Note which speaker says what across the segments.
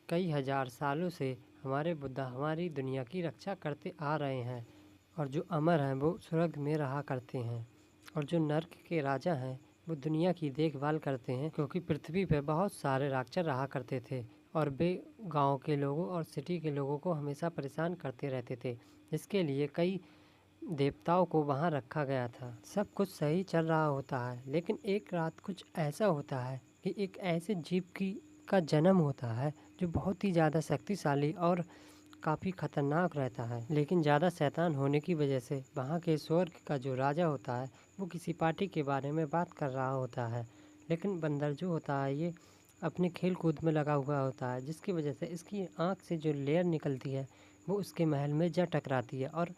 Speaker 1: कई हजार सालों से हमारे बुद्धा हमारी दुनिया की रक्षा करते आ रहे हैं और जो अमर हैं वो स्वर्ग में रहा करते हैं और जो नर्क के राजा हैं वो दुनिया की देखभाल करते हैं, क्योंकि पृथ्वी पर बहुत सारे राक्षस रहा करते थे और वे गांव के लोगों और सिटी के लोगों को हमेशा परेशान करते रहते थे। इसके लिए कई देवताओं को वहां रखा गया था। सब कुछ सही चल रहा होता है, लेकिन एक रात कुछ ऐसा होता है कि एक ऐसे जीव की का जन्म होता है जो बहुत ही ज़्यादा शक्तिशाली और काफ़ी खतरनाक रहता है। लेकिन ज़्यादा शैतान होने की वजह से वहाँ के स्वर्ग का जो राजा होता है वो किसी पार्टी के बारे में बात कर रहा होता है। लेकिन बंदर जो होता है ये अपने खेल कूद में लगा हुआ होता है, जिसकी वजह से इसकी आँख से जो लेयर निकलती है वो उसके महल में जा टकराती है और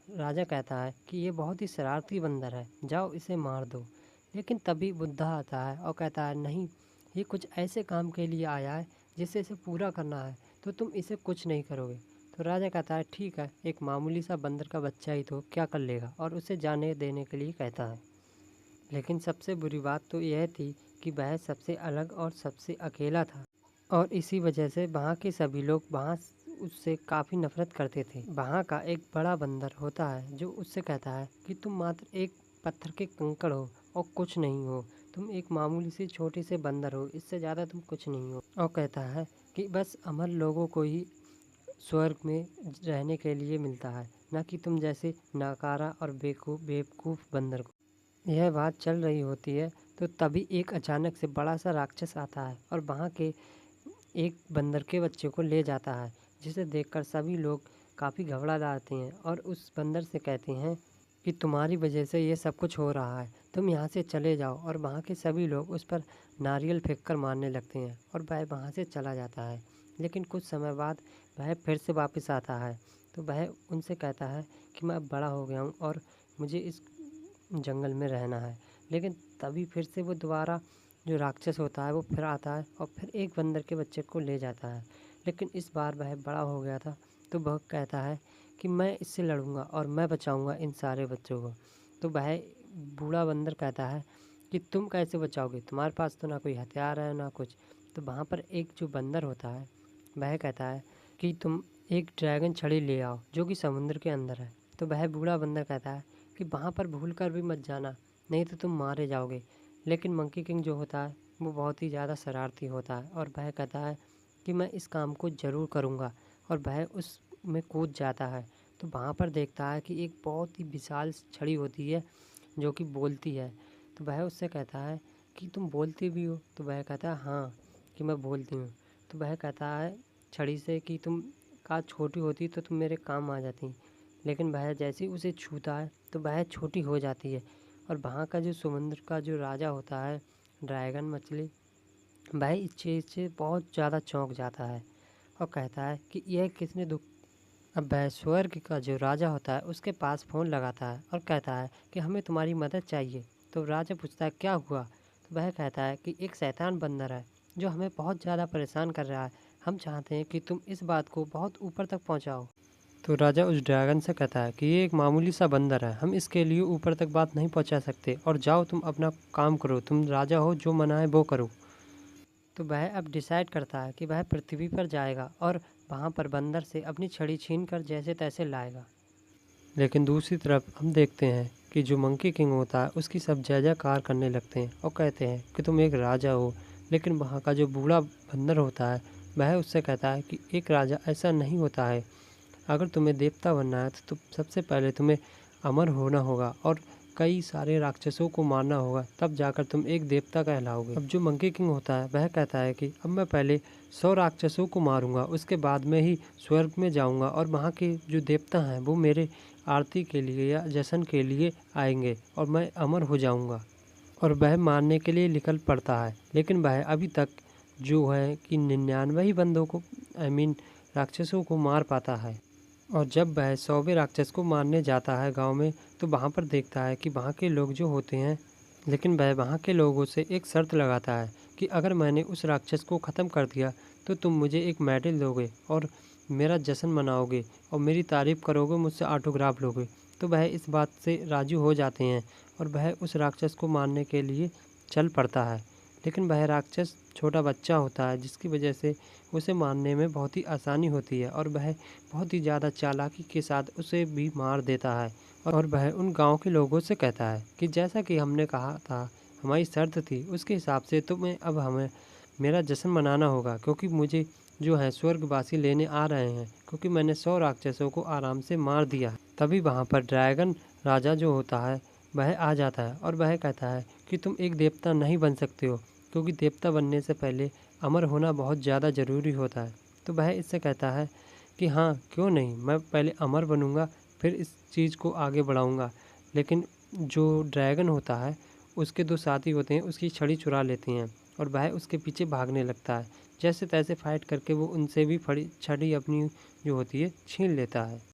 Speaker 1: राजा कहता है कि ये बहुत ही शरारती बंदर है, जाओ इसे मार दो। लेकिन तभी बुद्धा आता है और कहता है नहीं, ये कुछ ऐसे काम के लिए आया है जिसे इसे पूरा करना है, तो तुम इसे कुछ नहीं करोगे। तो राजा कहता है ठीक है, एक मामूली सा बंदर का बच्चा ही तो क्या कर लेगा, और उसे जाने देने के लिए कहता है। लेकिन सबसे बुरी बात तो यह थी कि वह सबसे अलग और सबसे अकेला था और इसी वजह से वहाँ के सभी लोग वहाँ उससे काफ़ी नफरत करते थे। वहाँ का एक बड़ा बंदर होता है जो उससे कहता है कि तुम मात्र एक पत्थर के कंकड़ हो और कुछ नहीं हो, तुम एक मामूली से छोटे से बंदर हो, इससे ज़्यादा तुम कुछ नहीं हो। और कहता है कि बस अमर लोगों को ही स्वर्ग में रहने के लिए मिलता है, न कि तुम जैसे नाकारा और बेवकूफ़ बंदर को। यह बात चल रही होती है तो तभी एक अचानक से बड़ा सा राक्षस आता है और वहाँ के एक बंदर के बच्चे को ले जाता है, जिसे देखकर सभी लोग काफ़ी घबरा जाते हैं और उस बंदर से कहते हैं कि तुम्हारी वजह से ये सब कुछ हो रहा है, तुम यहाँ से चले जाओ। और वहाँ के सभी लोग उस पर नारियल फेंक कर मारने लगते हैं और वह वहाँ से चला जाता है। लेकिन कुछ समय बाद वह फिर से वापस आता है, तो वह उनसे कहता है कि मैं अब बड़ा हो गया हूँ और मुझे इस जंगल में रहना है। लेकिन तभी फिर से वो दोबारा जो राक्षस होता है वो फिर आता है और फिर एक बंदर के बच्चे को ले जाता है। लेकिन इस बार वह बड़ा हो गया था, तो वह कहता है कि मैं इससे लड़ूंगा और मैं बचाऊंगा इन सारे बच्चों को। तो वह बूढ़ा बंदर कहता है कि तुम कैसे बचाओगे, तुम्हारे पास तो ना कोई हथियार है ना कुछ। तो वहाँ पर एक जो बंदर होता है वह कहता है कि तुम एक ड्रैगन छड़ी ले आओ जो कि समुद्र के अंदर है। तो वह बूढ़ा बंदर कहता है कि वहाँ पर भूल कर भी मत जाना, नहीं तो तुम मारे जाओगे। लेकिन मंकी किंग जो होता है वो बहुत ही ज़्यादा शरारती होता है और वह कहता है कि मैं इस काम को ज़रूर करूँगा, और वह उसमें कूद जाता है। तो वहाँ पर देखता है कि एक बहुत ही विशाल छड़ी होती है जो कि बोलती है। तो वह उससे कहता है कि तुम बोलती भी हो। तो वह कहता है हाँ कि मैं बोलती हूँ। तो वह कहता है छड़ी से कि तुम काश छोटी होती तो तुम मेरे काम आ जाती। लेकिन वह जैसे ही उसे छूता है तो वह छोटी हो जाती है और वहाँ का जो समुद्र का जो राजा होता है ड्रैगन मछली, वह इस चीज़ से बहुत ज़्यादा चौंक जाता है और कहता है कि यह किसने दुख। अब वह स्वर्ग का जो राजा होता है उसके पास फ़ोन लगाता है और कहता है कि हमें तुम्हारी मदद चाहिए। तो राजा पूछता है क्या हुआ। तो वह कहता है कि एक शैतान बंदर है जो हमें बहुत ज़्यादा परेशान कर रहा है, हम चाहते हैं कि तुम इस बात को बहुत ऊपर तक पहुंचाओ। तो राजा उस ड्रैगन से कहता है कि ये एक मामूली सा बंदर है, हम इसके लिए ऊपर तक बात नहीं पहुंचा सकते, और जाओ तुम अपना काम करो, तुम राजा हो, जो मना है वो करो। तो वह अब डिसाइड करता है कि वह पृथ्वी पर जाएगा और वहाँ पर बंदर से अपनी छड़ी छीन कर जैसे तैसे लाएगा। लेकिन दूसरी तरफ हम देखते हैं कि जो मंकी किंग होता है उसकी सब जय जयकार करने लगते हैं और कहते हैं कि तुम एक राजा हो। लेकिन वहाँ का जो बूढ़ा बंदर होता है वह उससे कहता है कि एक राजा ऐसा नहीं होता है, अगर तुम्हें देवता बनना है तो सबसे पहले तुम्हें अमर होना होगा और कई सारे राक्षसों को मारना होगा, तब जाकर तुम एक देवता कहलाओगे। अब जो मंकी किंग होता है वह कहता है कि अब मैं पहले 100 राक्षसों को मारूंगा, उसके बाद में ही स्वर्ग में जाऊंगा और वहाँ के जो देवता हैं वो मेरे आरती के लिए या जश्न के लिए आएंगे और मैं अमर हो जाऊंगा। और वह मारने के लिए निकल पड़ता है। लेकिन वह अभी तक जो है कि 99 ही बंदों को राक्षसों को मार पाता है। और जब वह 100वें राक्षस को मारने जाता है गांव में, तो वहां पर देखता है कि वहां के लोग जो होते हैं, लेकिन वह वहां के लोगों से एक शर्त लगाता है कि अगर मैंने उस राक्षस को ख़त्म कर दिया तो तुम मुझे एक मेडल दोगे और मेरा जश्न मनाओगे और मेरी तारीफ़ करोगे, मुझसे ऑटोग्राफ लोगे। तो वह इस बात से राज़ी हो जाते हैं और वह उस राक्षस को मारने के लिए चल पड़ता है। लेकिन वह राक्षस छोटा बच्चा होता है, जिसकी वजह से उसे मारने में बहुत ही आसानी होती है और वह बहुत ही ज़्यादा चालाकी के साथ उसे भी मार देता है। और वह उन गांव के लोगों से कहता है कि जैसा कि हमने कहा था, हमारी शर्त थी, उसके हिसाब से तुम्हें अब हमें मेरा जश्न मनाना होगा, क्योंकि मुझे जो है स्वर्गवासी लेने आ रहे हैं, क्योंकि मैंने 100 राक्षसों को आराम से मार दिया है। तभी वहाँ पर ड्रैगन राजा जो होता है वह आ जाता है और वह कहता है कि तुम एक देवता नहीं बन सकते हो, क्योंकि देवता बनने से पहले अमर होना बहुत ज़्यादा ज़रूरी होता है। तो वह इससे कहता है कि हाँ, क्यों नहीं, मैं पहले अमर बनूंगा, फिर इस चीज़ को आगे बढ़ाऊंगा। लेकिन जो ड्रैगन होता है, उसके 2 साथी होते हैं, उसकी छड़ी चुरा लेते हैं और वह उसके पीछे भागने लगता है। जैसे तैसे फाइट करके वो उनसे भी छड़ी अपनी जो होती है छीन लेता है।